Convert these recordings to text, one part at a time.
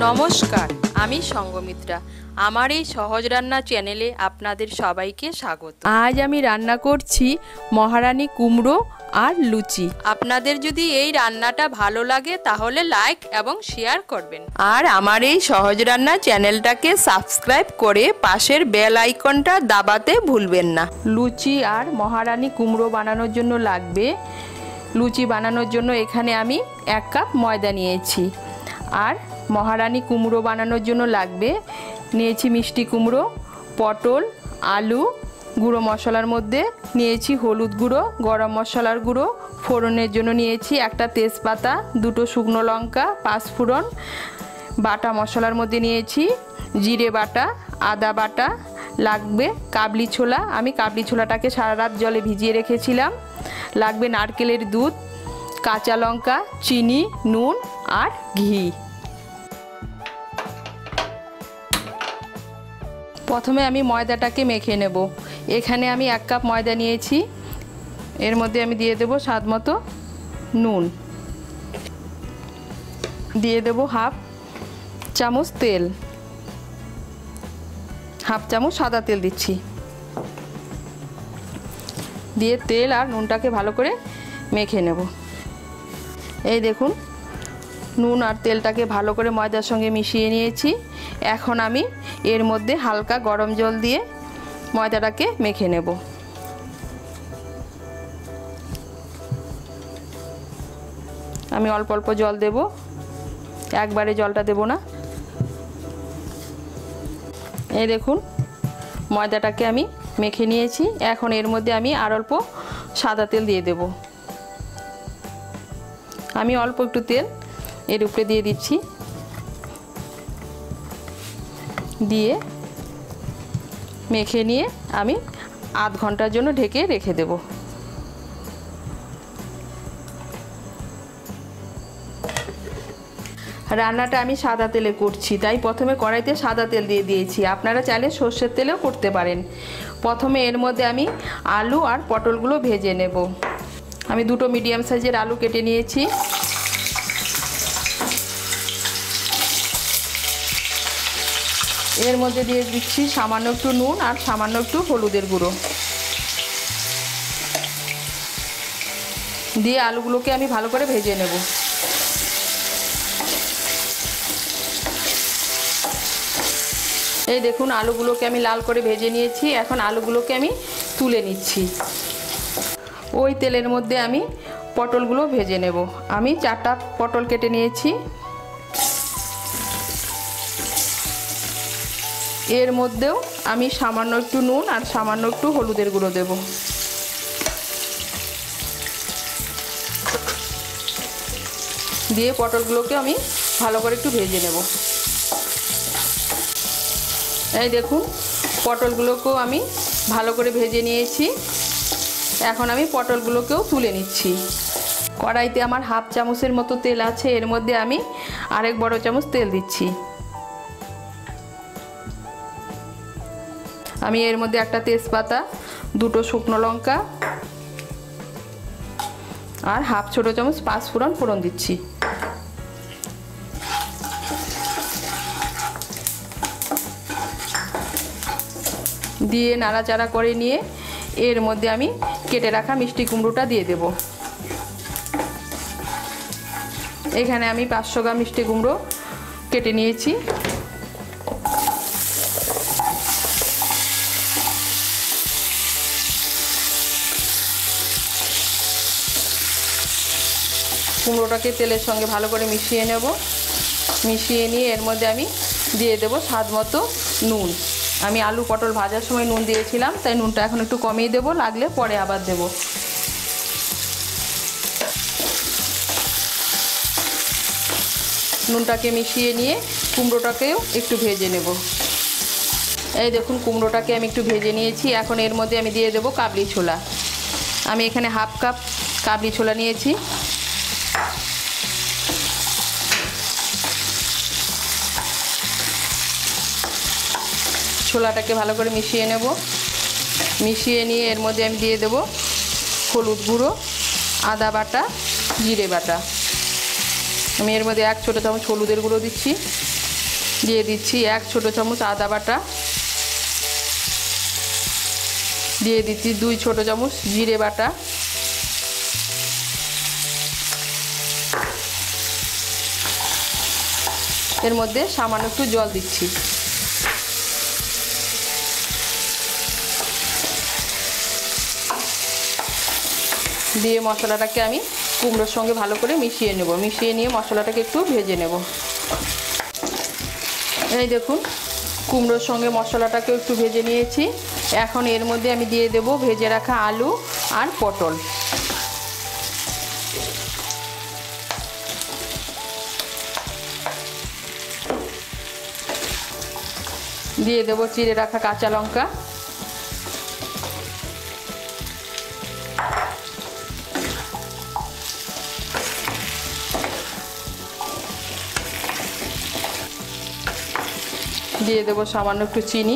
নমস্কার, আমি সঙ্গমিত্রা। আমার এই সহজ রান্না চ্যানেলে আপনাদের সবাইকে স্বাগত। আজ আমি রান্না করছি মহারানী কুমড়ো আর লুচি। আপনাদের যদি এই রান্নাটা ভালো লাগে তাহলে লাইক এবং শেয়ার করবেন, আর আমার এই সহজ রান্না চ্যানেলটাকে সাবস্ক্রাইব করে পাশের বেল আইকনটা দাবাতে ভুলবেন না। লুচি আর মহারানী কুমড়ো বানানোর জন্য লাগবে, লুচি বানানোর জন্য এখানে আমি 1 কাপ ময়দা নিয়েছি, আর মহারানী কুমড়ো বানানোর জন্য লাগবে নিয়েছি মিষ্টি কুমড়ো, পটল, আলু। গুঁড়ো মশলার মধ্যে নিয়েছি হলুদ গুঁড়ো, গরম মশলার গুঁড়ো, ফোড়নের জন্য নিয়েছি একটা তেজপাতা, 2টো শুকনো লঙ্কা, 5 ফোড়ন। বাটা মশলার মধ্যে নিয়েছি জিরে বাটা, আদা বাটা, লাগবে কাবলি ছোলা। আমি কাবলি ছোলাটাকে সারা রাত জলে ভিজিয়ে রেখেছিলাম। লাগবে নারকেলের দুধ, কাঁচা লঙ্কা, চিনি, নুন আর ঘি। প্রথমে আমি ময়দাটাকে মেখে নেব। এখানে আমি 1 কাপ ময়দা নিয়েছি, এর মধ্যে আমি দিয়ে দেব স্বাদ মতো নুন, দিয়ে দেব হাফ চামচ তেল, হাফ চামচ সাদা তেল দিচ্ছি, দিয়ে তেল আর নুনটাকে ভালো করে মেখে নেব। এই দেখুন, নুন আর তেলটাকে ভালো করে ময়দার সঙ্গে মিশিয়ে নিয়েছি। এখন আমি এর মধ্যে হালকা গরম জল দিয়ে ময়দাটাকে মেখে নেব। আমি অল্প অল্প জল দেব, একবারে জলটা দেব না। এই দেখুন, ময়দাটাকে আমি মেখে নিয়েছি। এখন এর মধ্যে আমি আর অল্প সাদা তেল দিয়ে দেব। আমি অল্প একটু তেল এর উপরে দিয়ে দিচ্ছি, দিয়ে মেখে নিয়ে আমি আধ ঘন্টার জন্য ঢেকে রেখে দেব। রান্নাটা আমি সাদা তেলে করছি, তাই প্রথমে কড়াইতে সাদা তেল দিয়ে দিয়েছি। আপনারা চাইলে সর্ষের তেলেও করতে পারেন। প্রথমে এর মধ্যে আমি আলু আর পটলগুলো ভেজে নেব। আমি 2টো মিডিয়াম সাইজের আলু কেটে নিয়েছি। এর মধ্যে দিয়ে দিচ্ছি সামান্য একটু নুন আর সামান্য একটু হলুদের গুঁড়ো, দিয়ে আলুগুলোকে আমি ভালো করে ভেজে নেব। এই দেখুন, আলুগুলোকে আমি লাল করে ভেজে নিয়েছি। এখন আলুগুলোকে আমি তুলে নিচ্ছি। ওই তেলের মধ্যে আমি পটলগুলো ভেজে নেব। আমি 4টা পটল কেটে নিয়েছি। এর মধ্যেও আমি সামান্য একটু নুন আর সামান্য একটু হলুদের গুঁড়ো দেব। দিয়ে পটলগুলোকে আমি ভালো করে একটু ভেজে নেব। এই দেখুন, পটলগুলোকেও আমি ভালো করে ভেজে নিয়েছি। এখন আমি পটলগুলোকেও তুলে নিচ্ছি। কড়াইতে আমার হাফ চামচের মতো তেল আছে, এর মধ্যে আমি আরেক বড় চামচ তেল দিচ্ছি। আমি এর মধ্যে একটা তেজপাতা, 2টো শুকনো লঙ্কা আর হাফ ছোটো চামচ 5 ফোড়ন ফোড়ন দিচ্ছি। দিয়ে নাড়াচাড়া করে নিয়ে এর মধ্যে আমি কেটে রাখা মিষ্টি কুমড়োটা দিয়ে দেব। এখানে আমি 500 গ্রাম মিষ্টি কুমড়ো কেটে নিয়েছি। কুমড়োটাকে তেলের সঙ্গে ভালো করে মিশিয়ে নেব। মিশিয়ে নিয়ে এর মধ্যে আমি দিয়ে দেব স্বাদ মতো নুন। আমি আলু পটল ভাজার সময় নুন দিয়েছিলাম, তাই নুনটা এখন একটু কমিয়ে দেব, লাগলে পরে আবার দেব। নুনটাকে মিশিয়ে নিয়ে কুমড়োটাকেও একটু ভেজে নেব। এই দেখুন, কুমড়োটাকে আমি একটু ভেজে নিয়েছি। এখন এর মধ্যে আমি দিয়ে দেব কাবলি ছোলা। আমি এখানে হাফ কাপ কাবলি ছোলা নিয়েছি। ছোলাটাকে ভালো করে মিশিয়ে নেব। মিশিয়ে নিয়ে এর মধ্যে আমি দিয়ে দেব হলুদ গুঁড়ো, আদা বাটা, জিরে বাটা। আমি এর মধ্যে 1 ছোটো চামচ হলুদের গুঁড়ো দিচ্ছি, দিয়ে দিচ্ছি 1 ছোট চামচ আদা বাটা, দিয়ে দিচ্ছি 2 ছোট চামচ জিরে বাটা, এর মধ্যে সামান্য একটু জল দিচ্ছি। দিয়ে মশলাটাকে আমি কুমড়োর সঙ্গে ভালো করে মিশিয়ে নেব। মিশিয়ে নিয়ে মশলাটাকে একটু ভেজে নেব। এই দেখুন কুমড়োর সঙ্গে মশলাটাকে একটু ভেজে নিয়েছি। এখন এর মধ্যে আমি দিয়ে দেব ভেজে রাখা আলু আর পটল। দিয়ে দেব চিড়ে রাখা কাঁচা লঙ্কা, দিয়ে দেব সামান্য একটু চিনি,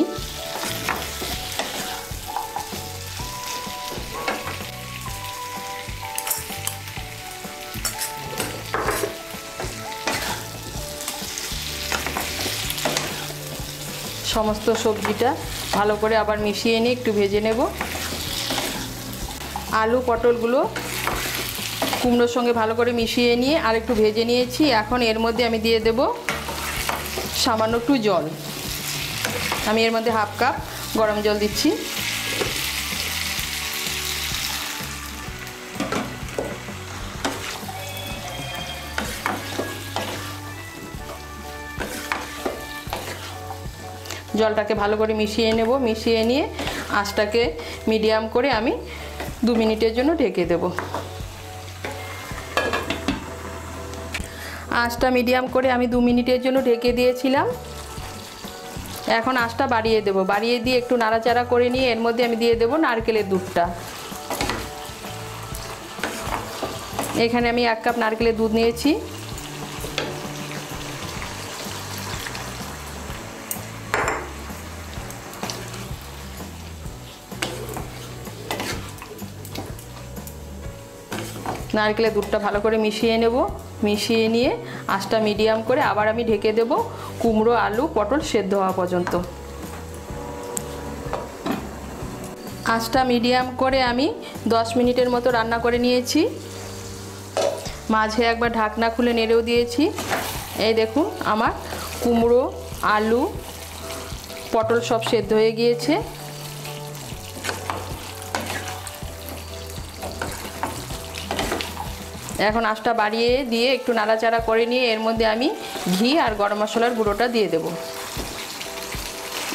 সমস্ত সবজিটা ভালো করে আবার মিশিয়ে নিয়ে একটু ভেজে নেব। আলু পটলগুলো কুমড়োর সঙ্গে ভালো করে মিশিয়ে নিয়ে আর একটু ভেজে নিয়েছি। এখন এর মধ্যে আমি দিয়ে দেব সামান্য একটু জল। আমি এর মধ্যে 1/2 কাপ গরম জল দিচ্ছি। জলটাকে ভালো করে মিশিয়ে নেব। মিশিয়ে নিয়ে আঁচটাকে মিডিয়াম করে আমি 2 মিনিটের জন্য ঢেকে দেব। আঁচটা মিডিয়াম করে আমি 2 মিনিটের জন্য ঢেকে দিয়েছিলাম। এখন আঁচটা বাড়িয়ে দেব। বাড়িয়ে দিয়ে একটু নাড়াচাড়া করে নিয়ে এর মধ্যে আমি দিয়ে দেব নারকেলের দুধটা। এখানে আমি 1 কাপ নারকেলের দুধ নিয়েছি। নারকেলের দুধটা ভালো করে মিশিয়ে নেব। মিশিয়ে নিয়ে আঁচটা মিডিয়াম করে আবার আমি ঢেকে দেব কুমড়ো আলু পটল সেদ্ধ হওয়া পর্যন্ত। আঁচটা মিডিয়াম করে আমি 10 মিনিটের মতো রান্না করে নিয়েছি। মাঝে একবার ঢাকনা খুলে নেড়েও দিয়েছি। এই দেখুন আমার কুমড়ো আলু পটল সব সেদ্ধ হয়ে গিয়েছে। এখন আঁচটা বাড়িয়ে দিয়ে একটু নাড়াচাড়া করে নিয়ে এর মধ্যে আমি ঘি আর গরম মশলার গুঁড়োটা দিয়ে দেব।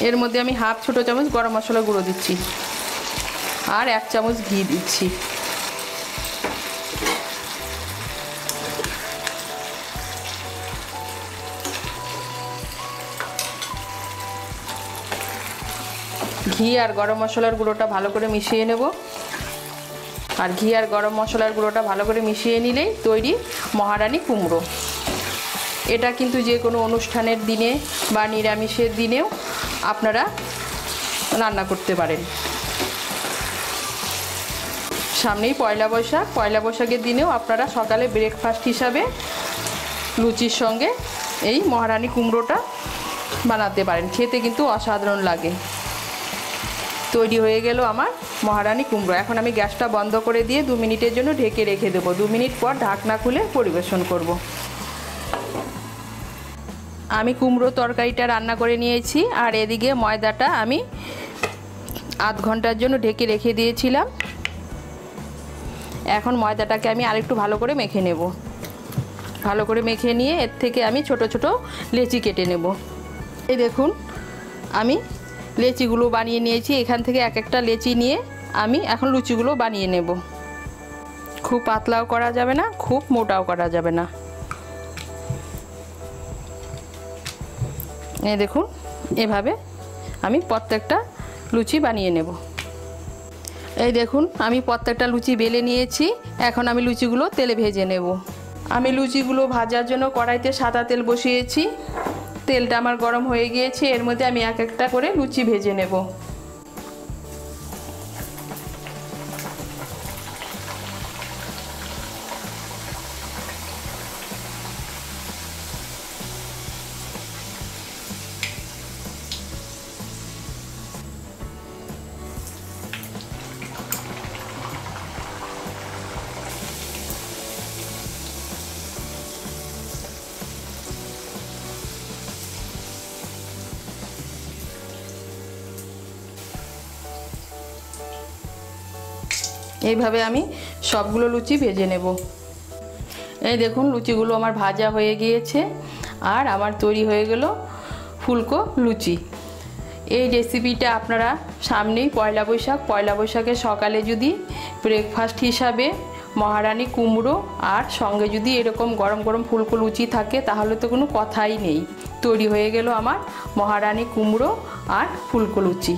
এর মধ্যে আমি 1/2 ছোট চামচ গরম মশলার গুঁড়ো দিচ্ছি আর 1 চামচ ঘি দিচ্ছি। ঘি আর গরম মশলার গুঁড়োটা ভালো করে মিশিয়ে নেব। আর ঘি আর গরম মশলার গুঁড়োটা ভালো করে মিশিয়ে নিলেই তৈরি মহারানী কুমড়ো। এটা কিন্তু যে কোনো অনুষ্ঠানের দিনে বা নিরামিষের দিনেও আপনারা রান্না করতে পারেন। সামনেই পয়লা বৈশাখ। পয়লা বৈশাখের দিনেও আপনারা সকালে ব্রেকফাস্ট হিসাবে লুচির সঙ্গে এই মহারানী কুমড়োটা বানাতে পারেন। খেতে কিন্তু অসাধারণ লাগে। তৈরি হয়ে গেল আমার মহারানী কুমড়ো। এখন আমি গ্যাসটা বন্ধ করে দিয়ে 2 মিনিটের জন্য ঢেকে রেখে দেবো। 2 মিনিট পর ঢাকনা খুলে পরিবেশন করব। আমি কুমড়ো তরকারিটা রান্না করে নিয়েছি আর এদিকে ময়দাটা আমি আধ ঘন্টার জন্য ঢেকে রেখে দিয়েছিলাম। এখন ময়দাটাকে আমি আরেকটু ভালো করে মেখে নেব। ভালো করে মেখে নিয়ে এর থেকে আমি ছোট ছোট লেচি কেটে নেব। এই দেখুন আমি লেচিগুলো বানিয়ে নিয়েছি। এখান থেকে এক একটা লেচি নিয়ে আমি এখন লুচিগুলো বানিয়ে নেব। খুব পাতলাও করা যাবে না, খুব মোটাও করা যাবে না। এই দেখুন এভাবে আমি প্রত্যেকটা লুচি বানিয়ে নেব। এই দেখুন আমি প্রত্যেকটা লুচি বেলে নিয়েছি। এখন আমি লুচিগুলো তেলে ভেজে নেব। আমি লুচিগুলো ভাজার জন্য কড়াইতে সাদা তেল বসিয়েছি। তেলটা আমার গরম হয়ে গিয়েছে। এর মধ্যে আমি এক একটা করে লুচি ভেজে নেব। এইভাবে আমি সবগুলো লুচি ভেজে নেব। এই দেখুন লুচিগুলো আমার ভাজা হয়ে গিয়েছে আর আমার তৈরি হয়ে গেল ফুলকো লুচি। এই রেসিপিটা আপনারা সামনেই পয়লা বৈশাখের সকালে যদি ব্রেকফাস্ট হিসাবে মহারানী কুমড়ো আর সঙ্গে যদি এরকম গরম গরম ফুলকো লুচি থাকে তাহলে তো কোনো কথাই নেই। তৈরি হয়ে গেল আমার মহারানী কুমড়ো আর ফুলকো লুচি।